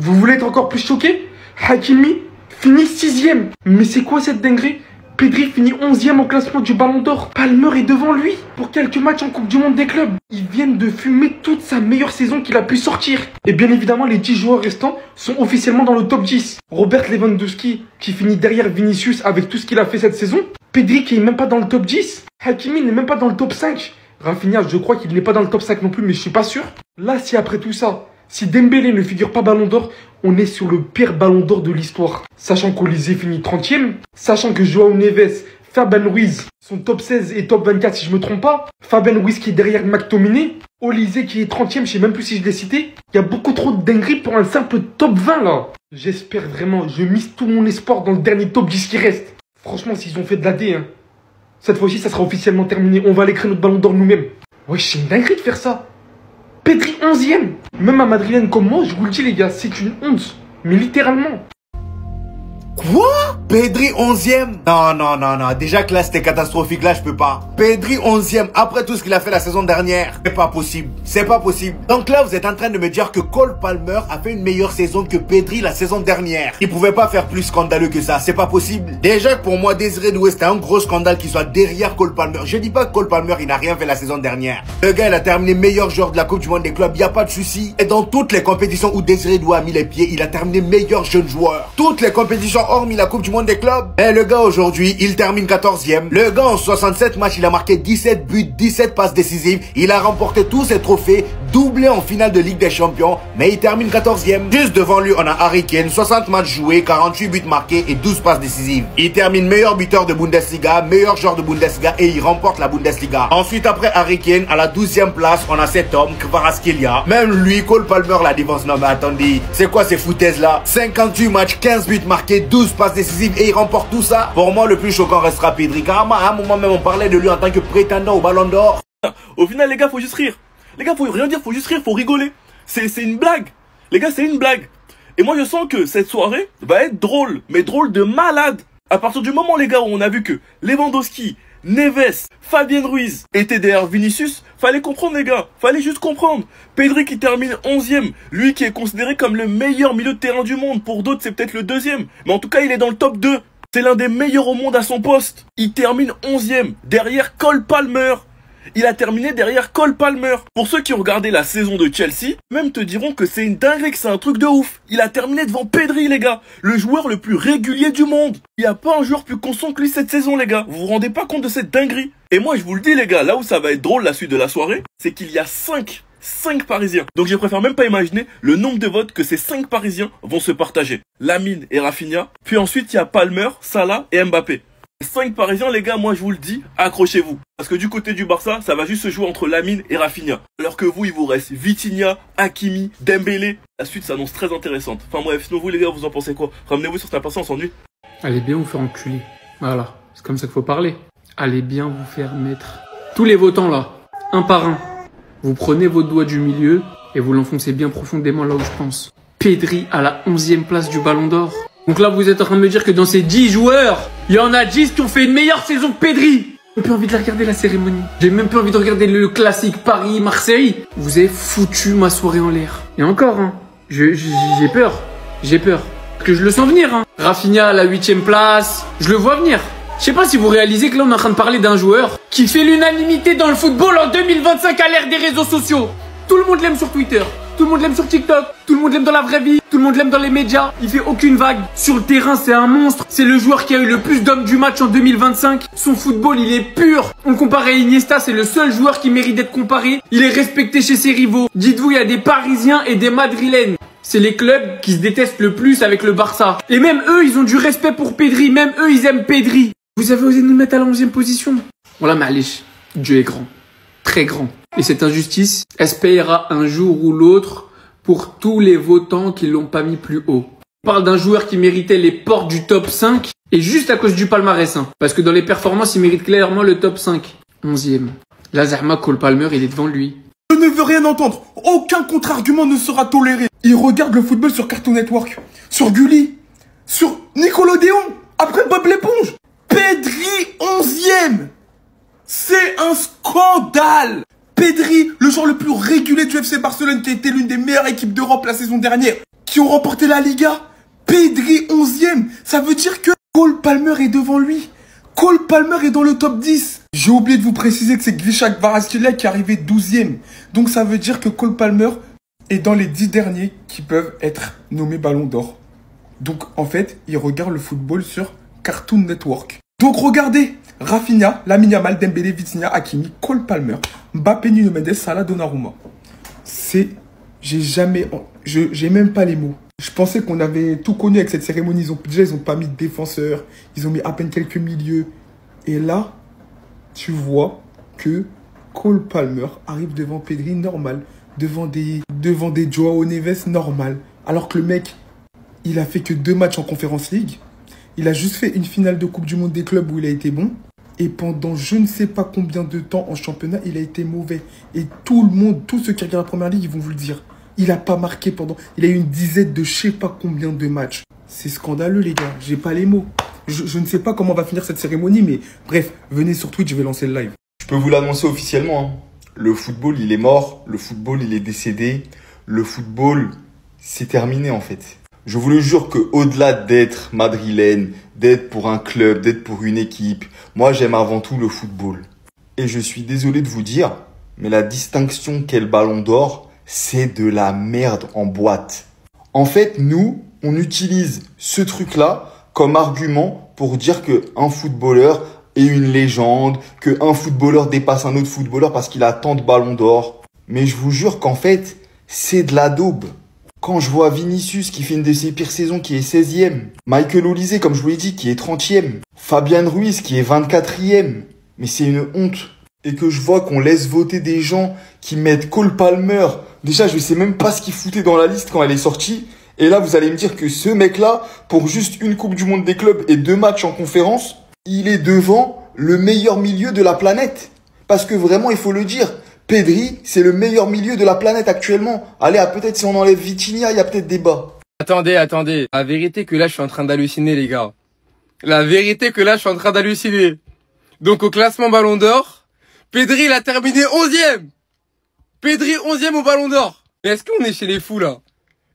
Vous voulez être encore plus choqué? Hakimi finit 6ème. Mais c'est quoi cette dinguerie? Pedri finit 11ème au classement du Ballon d'Or. Palmer est devant lui pour quelques matchs en Coupe du Monde des clubs. Ils viennent de fumer toute sa meilleure saison qu'il a pu sortir. Et bien évidemment, les 10 joueurs restants sont officiellement dans le top 10. Robert Lewandowski qui finit derrière Vinicius avec tout ce qu'il a fait cette saison. Pedri qui est même pas dans le top 10. Hakimi n'est même pas dans le top 5. Rafinha, je crois qu'il n'est pas dans le top 5 non plus, mais je suis pas sûr. Là, si après tout ça, si Dembélé ne figure pas Ballon d'Or, on est sur le pire Ballon d'Or de l'histoire. Sachant qu'Olysée finit 30ème, sachant que João Neves, Fabien Ruiz sont top 16 et top 24 si je me trompe pas. Fabien Ruiz qui est derrière McTominay, Olysée qui est 30ème, je sais même plus si je l'ai cité. Il y a beaucoup trop de dingueries pour un simple top 20 là. J'espère vraiment, je mise tout mon espoir dans le dernier top 10 qui reste. Franchement, s'ils ont fait de la D, hein, cette fois-ci ça sera officiellement terminé. On va aller créer notre Ballon d'Or nous-mêmes. Ouais, c'est une dinguerie de faire ça. Pedri 11ème. Même à Madrilène comme moi, je vous le dis les gars, c'est une honte. Mais littéralement. Quoi? Pedri 11ème? Non. Déjà que là, c'était catastrophique. Là, je peux pas. Pedri 11ème, après tout ce qu'il a fait la saison dernière. C'est pas possible. C'est pas possible. Donc là, vous êtes en train de me dire que Cole Palmer a fait une meilleure saison que Pedri la saison dernière. Il pouvait pas faire plus scandaleux que ça. C'est pas possible. Déjà que pour moi, Désiré Doué, c'était un gros scandale qu'il soit derrière Cole Palmer. Je dis pas que Cole Palmer, il n'a rien fait la saison dernière. Le gars, il a terminé meilleur joueur de la Coupe du Monde des clubs. Y a pas de souci. Et dans toutes les compétitions où Désiré Doué a mis les pieds, il a terminé meilleur jeune joueur. Toutes les compétitions hormis la Coupe du Monde des clubs. Et le gars aujourd'hui, il termine 14ème. Le gars en 67 matchs, il a marqué 17 buts, 17 passes décisives. Il a remporté tous ses trophées, doublé en finale de Ligue des Champions, mais il termine 14ème. Juste devant lui, on a Harry Kane, 60 matchs joués, 48 buts marqués et 12 passes décisives. Il termine meilleur buteur de Bundesliga, meilleur joueur de Bundesliga et il remporte la Bundesliga. Ensuite, après Harry Kane, à la 12ème place, on a cet homme, Kvaratskhelia. Même lui, Cole Palmer, la défense. Non mais attendez, c'est quoi ces foutaises là? 58 matchs, 15 buts marqués, 12 passes décisives et il remporte tout ça. Pour moi, le plus choquant restera Pedri. Car à un moment même, on parlait de lui en tant que prétendant au Ballon d'Or. Au final, les gars, faut juste rire. Les gars, faut rien dire, faut juste rire, faut rigoler. C'est une blague. Les gars, c'est une blague. Et moi, je sens que cette soirée va être drôle, mais drôle de malade. À partir du moment, les gars, où on a vu que Lewandowski, Neves, Fabien Ruiz étaient derrière Vinicius, fallait comprendre les gars, fallait juste comprendre. Pedri qui termine 11ème, lui qui est considéré comme le meilleur milieu de terrain du monde, pour d'autres c'est peut-être le deuxième, mais en tout cas il est dans le top 2. C'est l'un des meilleurs au monde à son poste. Il termine 11ème, derrière Cole Palmer. Il a terminé derrière Cole Palmer. Pour ceux qui ont regardé la saison de Chelsea, même te diront que c'est une dinguerie, que c'est un truc de ouf. Il a terminé devant Pedri, les gars. Le joueur le plus régulier du monde. Il n'y a pas un joueur plus constant que lui cette saison, les gars. Vous vous rendez pas compte de cette dinguerie? Et moi, je vous le dis, les gars, là où ça va être drôle la suite de la soirée, c'est qu'il y a 5 Parisiens. Donc je préfère même pas imaginer le nombre de votes que ces 5 Parisiens vont se partager. Lamine et Rafinha. Puis ensuite, il y a Palmer, Salah et Mbappé. 5 Parisiens, les gars, moi je vous le dis, accrochez-vous. Parce que du côté du Barça, ça va juste se jouer entre Lamine et Rafinha. Alors que vous, il vous reste Vitinha, Hakimi, Dembélé. La suite s'annonce très intéressante. Enfin bref, sinon vous les gars, vous en pensez quoi? Ramenez-vous sur certains passants, on s'ennuie. Allez bien vous faire enculer. Voilà, c'est comme ça qu'il faut parler. Allez bien vous faire mettre. Tous les votants là, un par un. Vous prenez votre doigt du milieu et vous l'enfoncez bien profondément là où je pense. Pedri à la 11ème place du Ballon d'Or. Donc là, vous êtes en train de me dire que dans ces 10 joueurs, il y en a 10 qui ont fait une meilleure saison que Pedri. J'ai même plus envie de la regarder la cérémonie. J'ai même plus envie de regarder le classique Paris-Marseille. Vous avez foutu ma soirée en l'air. Et encore, hein, j'ai peur. J'ai peur. Parce que je le sens venir, hein. Rafinha à la 8ème place. Je le vois venir. Je sais pas si vous réalisez que là, on est en train de parler d'un joueur qui fait l'unanimité dans le football en 2025 à l'ère des réseaux sociaux. Tout le monde l'aime sur Twitter. Tout le monde l'aime sur TikTok, tout le monde l'aime dans la vraie vie, tout le monde l'aime dans les médias. Il fait aucune vague. Sur le terrain, c'est un monstre. C'est le joueur qui a eu le plus d'hommes du match en 2025. Son football, il est pur. On le compare à Iniesta, c'est le seul joueur qui mérite d'être comparé. Il est respecté chez ses rivaux. Dites-vous, il y a des Parisiens et des Madrilènes. C'est les clubs qui se détestent le plus avec le Barça. Et même eux, ils ont du respect pour Pedri. Même eux, ils aiment Pedri. Vous avez osé nous mettre à la 11ème position. Voilà, mais allez, Dieu est grand. Très grand. Et cette injustice, elle se payera un jour ou l'autre pour tous les votants qui l'ont pas mis plus haut. On parle d'un joueur qui méritait les portes du top 5 et juste à cause du palmarès. Hein, parce que dans les performances, il mérite clairement le top 5. 11ème. Lazarma Cole Palmer, il est devant lui. Je ne veux rien entendre. Aucun contre-argument ne sera toléré. Il regarde le football sur Cartoon Network, sur Gulli, sur Nickelodeon, après Bob l'éponge. Pedri 11ème. C'est un scandale. Pedri, le joueur le plus régulier du FC Barcelone qui a été l'une des meilleures équipes d'Europe la saison dernière. qui ont remporté la Liga. Pedri 11e. Ça veut dire que Cole Palmer est devant lui. Cole Palmer est dans le top 10. J'ai oublié de vous préciser que c'est Grisha Kvaratskhelia qui est arrivé 12e. Donc ça veut dire que Cole Palmer est dans les 10 derniers qui peuvent être nommés Ballon d'Or. Donc en fait, il regarde le football sur Cartoon Network. Donc regardez, Rafinha, Lamine Yamal, Dembélé, Vitinha, Hakimi, Cole Palmer, Mbappé, Nuno Mendes, Salah, Donnarumma. J'ai même pas les mots. Je pensais qu'on avait tout connu avec cette cérémonie. Ils ont pas mis de défenseurs, ils ont mis à peine quelques milieux. Et là, tu vois que Cole Palmer arrive devant Pedri normal, devant des Joao Neves normal. Alors que le mec, il a fait que 2 matchs en Conference League. Il a juste fait une finale de Coupe du Monde des clubs où il a été bon. Et pendant je ne sais pas combien de temps en championnat, il a été mauvais. Et tout le monde, tous ceux qui regardent la Première Ligue, ils vont vous le dire. Il n'a pas marqué pendant... Il a eu une dizaine de je sais pas combien de matchs. C'est scandaleux, les gars. J'ai pas les mots. Je ne sais pas comment va finir cette cérémonie, mais bref, venez sur Twitch, je vais lancer le live. Je peux vous l'annoncer officiellement. Hein. Le football, il est mort. Le football, il est décédé. Le football, c'est terminé, en fait. Je vous le jure que au-delà d'être madrilène, d'être pour un club, d'être pour une équipe, moi j'aime avant tout le football. Et je suis désolé de vous dire, mais la distinction qu'est le Ballon d'Or, c'est de la merde en boîte. En fait, nous, on utilise ce truc-là comme argument pour dire qu'un footballeur est une légende, qu'un footballeur dépasse un autre footballeur parce qu'il a tant de ballons d'or. Mais je vous jure qu'en fait, c'est de la daube. Quand je vois Vinicius qui fait une de ses pires saisons qui est 16e, Michael Olise, comme je vous l'ai dit, qui est 30e, Fabian Ruiz qui est 24e, mais c'est une honte. Et que je vois qu'on laisse voter des gens qui mettent Cole Palmer. Déjà, je sais même pas ce qu'il foutait dans la liste quand elle est sortie. Et là, vous allez me dire que ce mec-là, pour juste une Coupe du Monde des clubs et 2 matchs en conférence, il est devant le meilleur milieu de la planète. Parce que vraiment, il faut le dire, Pedri, c'est le meilleur milieu de la planète actuellement. Allez, peut-être si on enlève Vitinha, il y a peut-être débat. Attendez. La vérité que là, je suis en train d'halluciner, les gars. La vérité que là, je suis en train d'halluciner. Donc, au classement Ballon d'Or, Pedri, il a terminé 11e. Pedri, 11e au Ballon d'Or. Mais est-ce qu'on est chez les fous, là?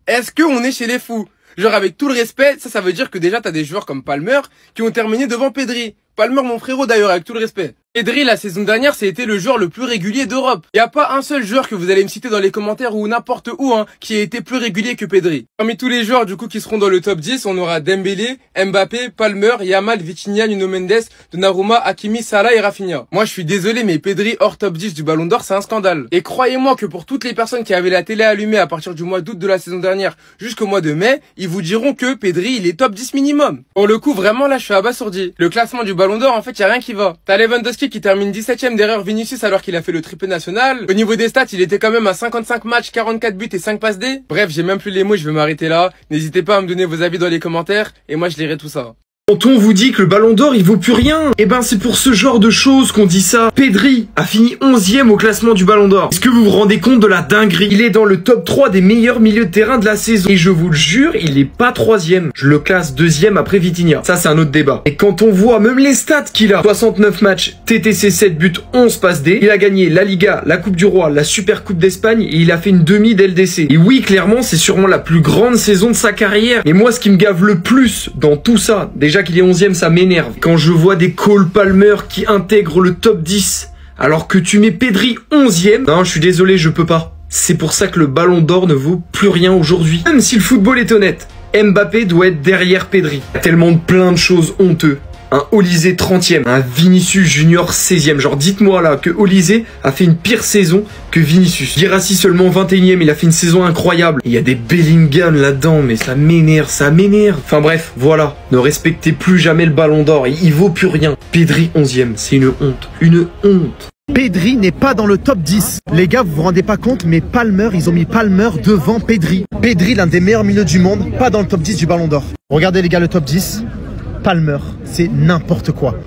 Est-ce qu'on est chez les fous? Genre, avec tout le respect, ça veut dire que déjà, t'as des joueurs comme Palmer qui ont terminé devant Pedri. Palmer, mon frérot, d'ailleurs, avec tout le respect. Pedri, la saison dernière, c'était le joueur le plus régulier d'Europe. Il n'y a pas un seul joueur que vous allez me citer dans les commentaires ou n'importe où, qui a été plus régulier que Pedri. Parmi tous les joueurs, du coup, qui seront dans le top 10, on aura Dembélé, Mbappé, Palmer, Yamal, Vitinha, Nuno Mendes, Donnarumma, Hakimi, Salah et Rafinha. Moi, je suis désolé, mais Pedri hors top 10 du Ballon d'Or, c'est un scandale. Et croyez-moi que pour toutes les personnes qui avaient la télé allumée à partir du mois d'août de la saison dernière jusqu'au mois de mai, ils vous diront que Pedri, il est top 10 minimum. Pour le coup, vraiment, là, je suis abasourdi. Le classement du Ballon d'Or, en fait, y a rien qui va. T'as Lewandowski qui termine 17e derrière Vinicius alors qu'il a fait le triplé national. Au niveau des stats, il était quand même à 55 matchs, 44 buts et 5 passes D. Bref, j'ai même plus les mots, je vais m'arrêter là. N'hésitez pas à me donner vos avis dans les commentaires et moi je lirai tout ça. Quand on vous dit que le Ballon d'Or il vaut plus rien, eh ben c'est pour ce genre de choses qu'on dit ça. Pedri a fini 11e au classement du Ballon d'Or. Est-ce que vous vous rendez compte de la dinguerie? Il est dans le top 3 des meilleurs milieux de terrain de la saison. Et je vous le jure, il est pas 3e. Je le classe 2e après Vitinha. Ça c'est un autre débat. Et quand on voit même les stats qu'il a, 69 matchs, TTC 7 buts, 11 passes D, il a gagné la Liga, la Coupe du Roi, la Super Coupe d'Espagne et il a fait une demi d'LDC. Et oui, clairement, c'est sûrement la plus grande saison de sa carrière. Et moi, ce qui me gave le plus dans tout ça, déjà qu'il est 11e, ça m'énerve. Quand je vois des Cole Palmer qui intègrent le top 10, alors que tu mets Pedri 11e, non, je suis désolé, je peux pas. C'est pour ça que le Ballon d'Or ne vaut plus rien aujourd'hui. Même si le football est honnête, Mbappé doit être derrière Pedri. Il y a tellement de plein de choses honteuses. Un Olise 30e, un Vinicius Junior 16e. Genre dites-moi là que Olise a fait une pire saison que Vinicius. Guirassy seulement 21e, il a fait une saison incroyable. Il y a des Bellingham là-dedans, mais ça m'énerve, ça m'énerve. Enfin bref, voilà. Ne respectez plus jamais le Ballon d'Or, il vaut plus rien. Pedri 11e, c'est une honte. Une honte. Pedri n'est pas dans le top 10. Les gars, vous vous rendez pas compte, mais Palmer, ils ont mis Palmer devant Pedri. Pedri, l'un des meilleurs milieux du monde, pas dans le top 10 du Ballon d'Or. Regardez les gars, le top 10. Palmer, c'est n'importe quoi.